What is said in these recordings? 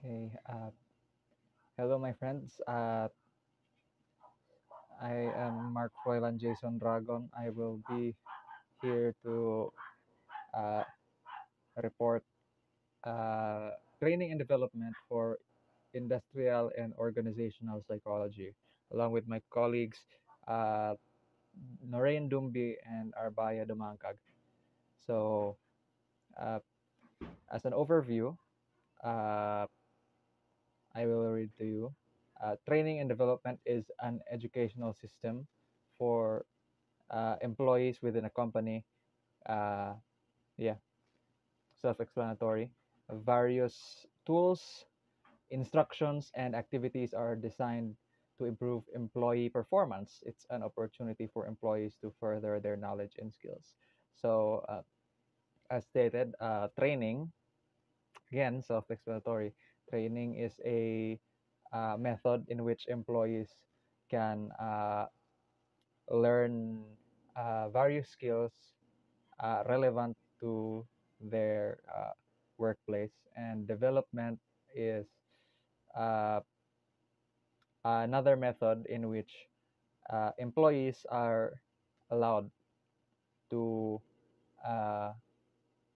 Okay. Hello, my friends. I am Mark Froilan Jason Dragon. I will be here to uh, report training and development for industrial and organizational psychology, along with my colleagues uh, Noreen Dumbi and Arbaya Dumangkag. So, uh, as an overview, uh, I will read to you. Training and development is an educational system for employees within a company. Uh, yeah, self-explanatory. Various tools, instructions, and activities are designed to improve employee performance. It's an opportunity for employees to further their knowledge and skills. So, as stated, training, again, self-explanatory. Training is a method in which employees can learn various skills relevant to their workplace, and development is uh, another method in which employees are allowed to uh,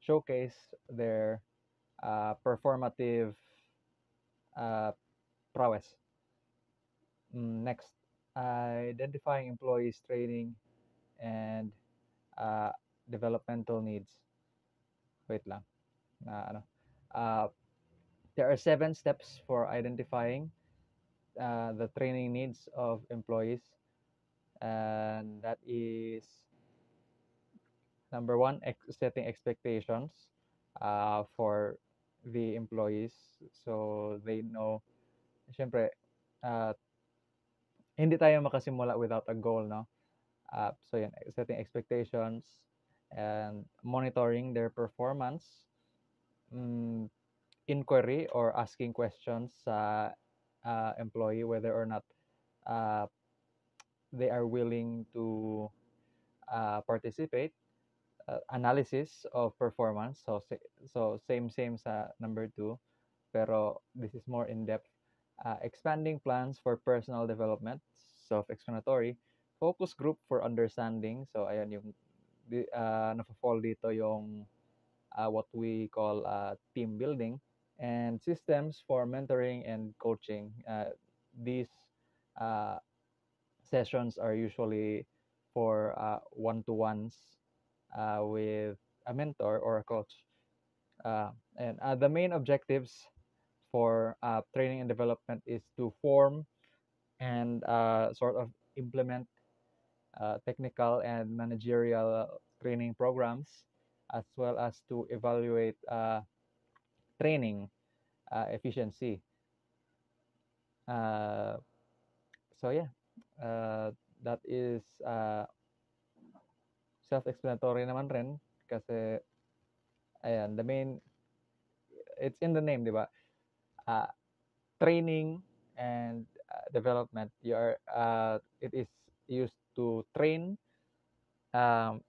showcase their performative uh, prowess. Next, identifying employees' training and uh, developmental needs. Wait lang. Na ano. Uh, there are 7 steps for identifying the training needs of employees, and that is number 1, setting expectations for the employees, so they know. Siyempre, uh, hindi tayo makasimula without a goal, no? So yan, setting expectations and monitoring their performance, inquiry or asking questions sa employee whether or not uh, they are willing to participate, analysis of performance. So same sa number 2, pero this is more in depth. Expanding plans for personal development, self-explanatory. Focus group for understanding. So ayan yung nafo-fall dito yung what we call team building, and systems for mentoring and coaching. These uh, sessions are usually for one-to-ones with a mentor or a coach. And the main objectives for training and development is to form and sort of implement technical and managerial training programs, as well as to evaluate training efficiency. Uh, so yeah, that is self-explanatory naman rin kasi ayan, the main, it's in the name, di ba? Training and development. It is used to train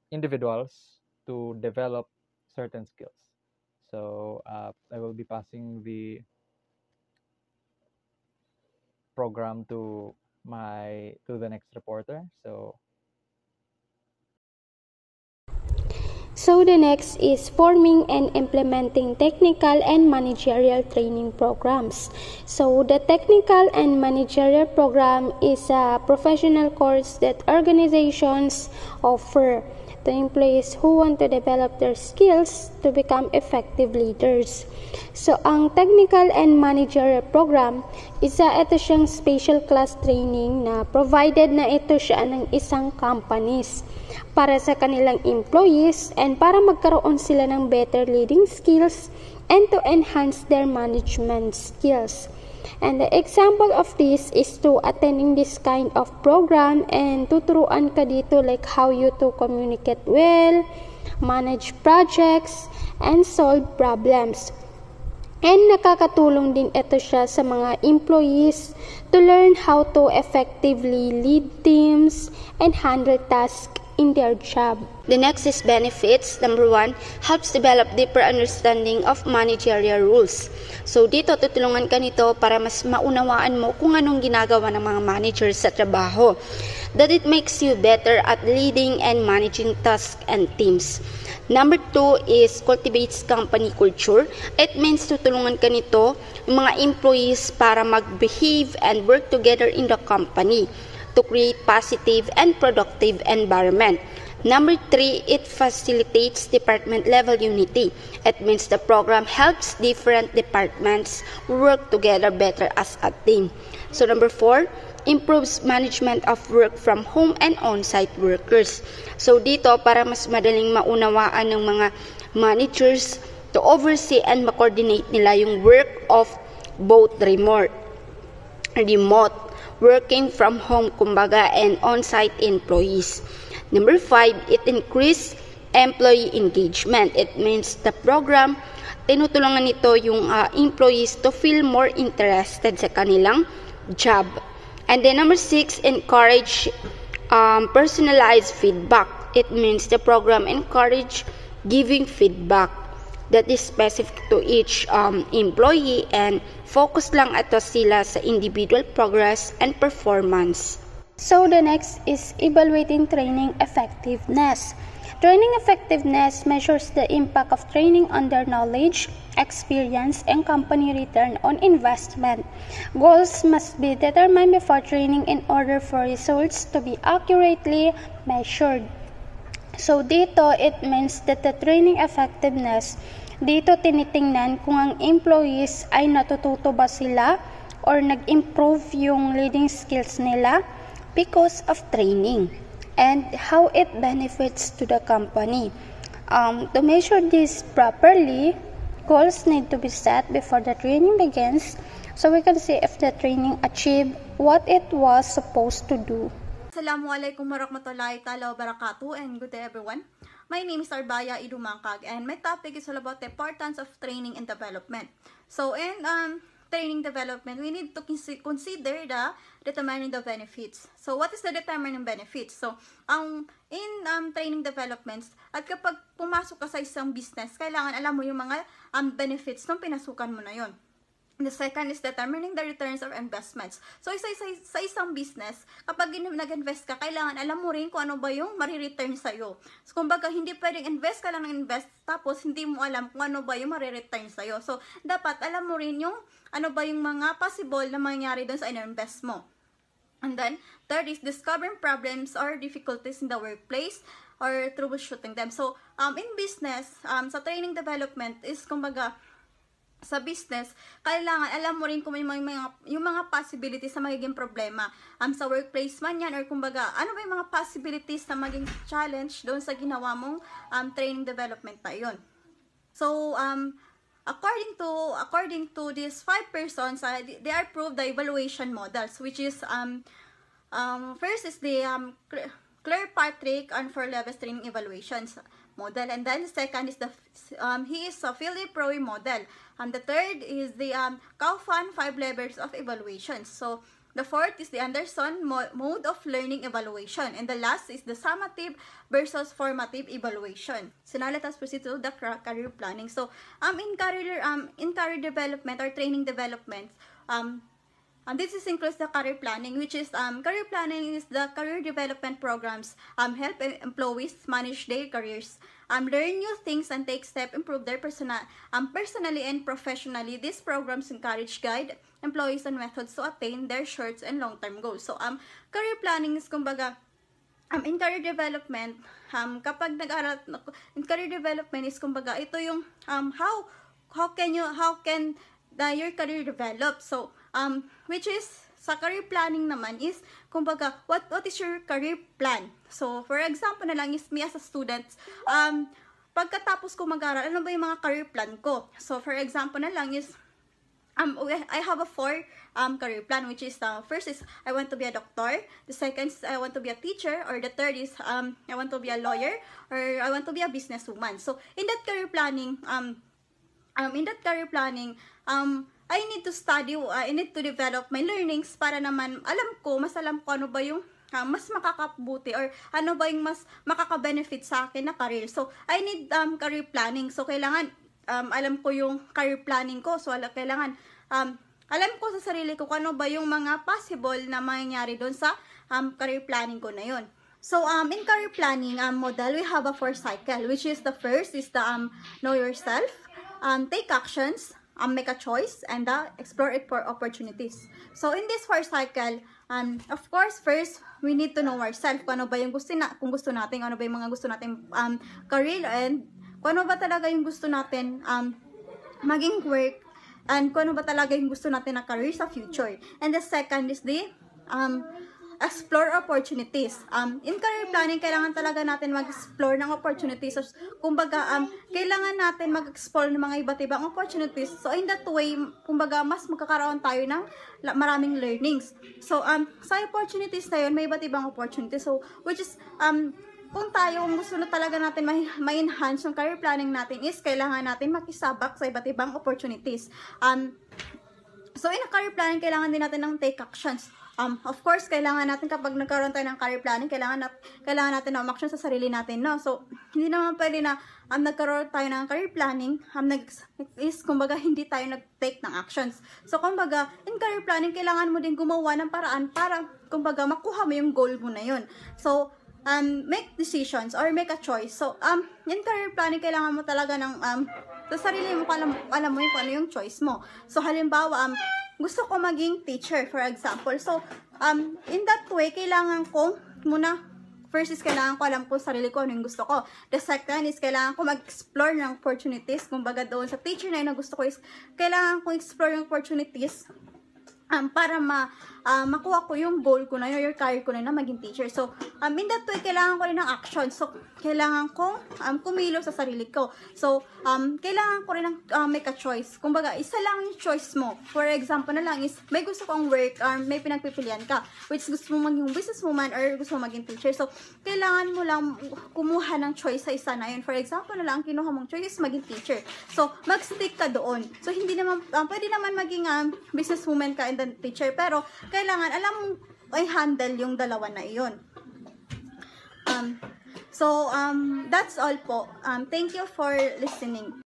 individuals to develop certain skills. So I will be passing the program to the next reporter. So the next is forming and implementing technical and managerial training programs. So the technical and managerial program is a professional course that organizations offer to employees who want to develop their skills to become effective leaders. So ang technical and managerial program, ito siyang special class training na provided na ito siya ng isang companies para sa kanilang employees and para magkaroon sila ng better leading skills and to enhance their management skills. And the example of this is to attending this kind of program and tuturuan ka dito like how you to communicate well, manage projects, and solve problems. And nakakatulong din ito siya sa mga employees to learn how to effectively lead teams and handle tasks in their job. The next is benefits. Number 1, helps develop deeper understanding of managerial rules. So dito tutulungan ka nito para mas maunawaan mo kung anong ginagawa ng mga managers sa trabaho. That it makes you better at leading and managing tasks and teams. Number 2 is cultivates company culture. It means tutulungan ka nito yung mga employees para mag-behave and work together in the company to create positive and productive environment. Number 3, it facilitates department-level unity. It means the program helps different departments work together better as a team. So number 4, improves management of work from home and on-site workers. So dito, para mas madaling maunawaan ng mga managers to oversee and ma-coordinate nila yung work of both remote, working from home, kumbaga, and on-site employees. Number 5, it increases employee engagement. It means the program, tinutulungan nito yung employees to feel more interested sa kanilang job. And then number 6, encourage personalized feedback. It means the program encourage giving feedback that is specific to each employee and focus lang ito sila sa individual progress and performance. So the next is evaluating training effectiveness. Training effectiveness measures the impact of training on their knowledge, experience, and company return on investment. Goals must be determined before training in order for results to be accurately measured. So dito, it means that the training effectiveness, dito tinitingnan kung ang employees ay natututo ba sila or nag-improve yung leading skills nila because of training, and how it benefits to the company. To measure this properly, goals need to be set before the training begins so we can see if the training achieved what it was supposed to do. Assalamualaikum warahmatullahi ta'ala wabarakatuh, and good day everyone. My name is Arbaya Idumangkag, and my topic is all about the importance of training and development. So in training development, we need to consider the determining the benefits. So what is the determining benefits? So in training developments, at kapag pumasok ka sa isang business, kailangan alam mo yung mga benefits nung pinasukan mo na yon. The second is determining the returns of investments. So, sa isang business, kapag nag-invest ka, kailangan alam mo rin kung ano ba yung marireturn sa'yo. So, kumbaga, hindi pwedeng invest ka lang ng invest, tapos hindi mo alam kung ano ba yung marireturn sa'yo. So, dapat alam mo rin yung ano ba yung mga possible na mangyari doon sa in-invest mo. And then, third is discovering problems or difficulties in the workplace or troubleshooting them. So, in business, sa training development is, kumbaga, sa business, kailangan alam mo rin kung yung mga possibilities na magiging problema sa workplace man yan, or kumbaga, ano ba yung mga possibilities na maging challenge doon sa ginawa mong training development na yun. So, according to these 5 persons, they are proved the evaluation models, which is, first is the Kirkpatrick and Four-Levels training evaluations model, and then the second is he is a Philip Rowe model, and the third is the Kaufman 5 levels of evaluation. So the fourth is the Anderson mode of learning evaluation, and the last is the summative versus formative evaluation. So now let us proceed to the career planning. So in career development or training development, and this includes the career planning, which is career planning is the career development programs help employees manage their careers, learn new things and take steps improve their personally and professionally. These programs encourage guide employees on methods to attain their short and long-term goals. So career planning is, kumbaga, in career development, kapag nag-aral in career development is, kumbaga, ito yung how can your career develop. So which is sa career planning naman is, kumbaga, what is your career plan? So for example na lang is me as a student, pagkatapos ko mag-aral, ano ba yung mga career plan ko? So for example na lang is I have a 4 career plan, which is first is I want to be a doctor, the second is I want to be a teacher, or the third is I want to be a lawyer, or I want to be a businesswoman. So in that career planning, I need to study, I need to develop my learnings para naman mas alam ko ano ba yung mas makakabuti or ano ba yung mas makaka-benefit sa akin na career. So, I need career planning. So, kailangan alam ko yung career planning ko. So, kailangan alam ko sa sarili ko kung ano ba yung mga possible na mangyayari doon sa career planning ko na yun. So, in career planning model, we have a 4 cycle, which is the first is the know yourself, take actions, make a choice, and explore it for opportunities. So, in this 4 cycle, of course, first, we need to know ourselves, kung ano ba yung kung gusto natin, ano ba yung mga gusto natin career, and kung ano ba talaga yung gusto natin maging work, and kung ano ba talaga yung gusto natin na career sa future. And the second is the explore opportunities. In career planning, kailangan talaga natin mag-explore ng opportunities. So, kumbaga, kailangan natin mag-explore ng mga iba't ibang opportunities. So, in that way, kumbaga, mas magkakaroon tayo ng maraming learnings. So, sa opportunities na yun, may iba't ibang opportunities. So, which is, kung gusto na talaga natin ma-enhance yung career planning natin is, kailangan natin makisabak sa iba't ibang opportunities. So, in a career planning, kailangan din natin ng take actions. Of course, kailangan natin kapag nagkaroon tayo ng career planning, kailangan natin na umaksyon sa sarili natin, no? So, hindi naman pwede na nagkaroon tayo ng career planning, kumbaga, hindi tayo nag-take ng actions. So, kumbaga, in career planning, kailangan mo din gumawa ng paraan para, kumbaga, makuha mo yung goal mo na yun. So, make decisions or make a choice. So, in career planning, kailangan mo talaga ng, sa sarili mo, alam mo yung kung ano yung choice mo. So, halimbawa, gusto ko maging teacher, for example. So, in that way, kailangan ko muna, first is kailangan ko alam ko sarili ko ano yung gusto ko. The second is kailangan ko mag-explore ng opportunities. Kumbaga doon sa teacher na yun na gusto ko is, kailangan ko explore yung opportunities para makuha ko yung goal ko na yun, yung career ko na yun na maging teacher. So, in that way, kailangan ko rin ng action. So, kailangan ko kumilo sa sarili ko. So, kailangan ko rin ng make a choice. Kumbaga, isa lang yung choice mo. For example na lang is, may gusto kong work or may pinagpipilian ka, which gusto mo maging businesswoman or gusto mo maging teacher. So, kailangan mo lang kumuha ng choice sa isa na yun. For example na lang, kinuha mong choice is maging teacher. So, mag-stick ka doon. So, hindi naman, pwede naman maging businesswoman ka and then teacher, pero kailangan alam mong i-handle yung dalawa na iyon. So, that's all po. Thank you for listening.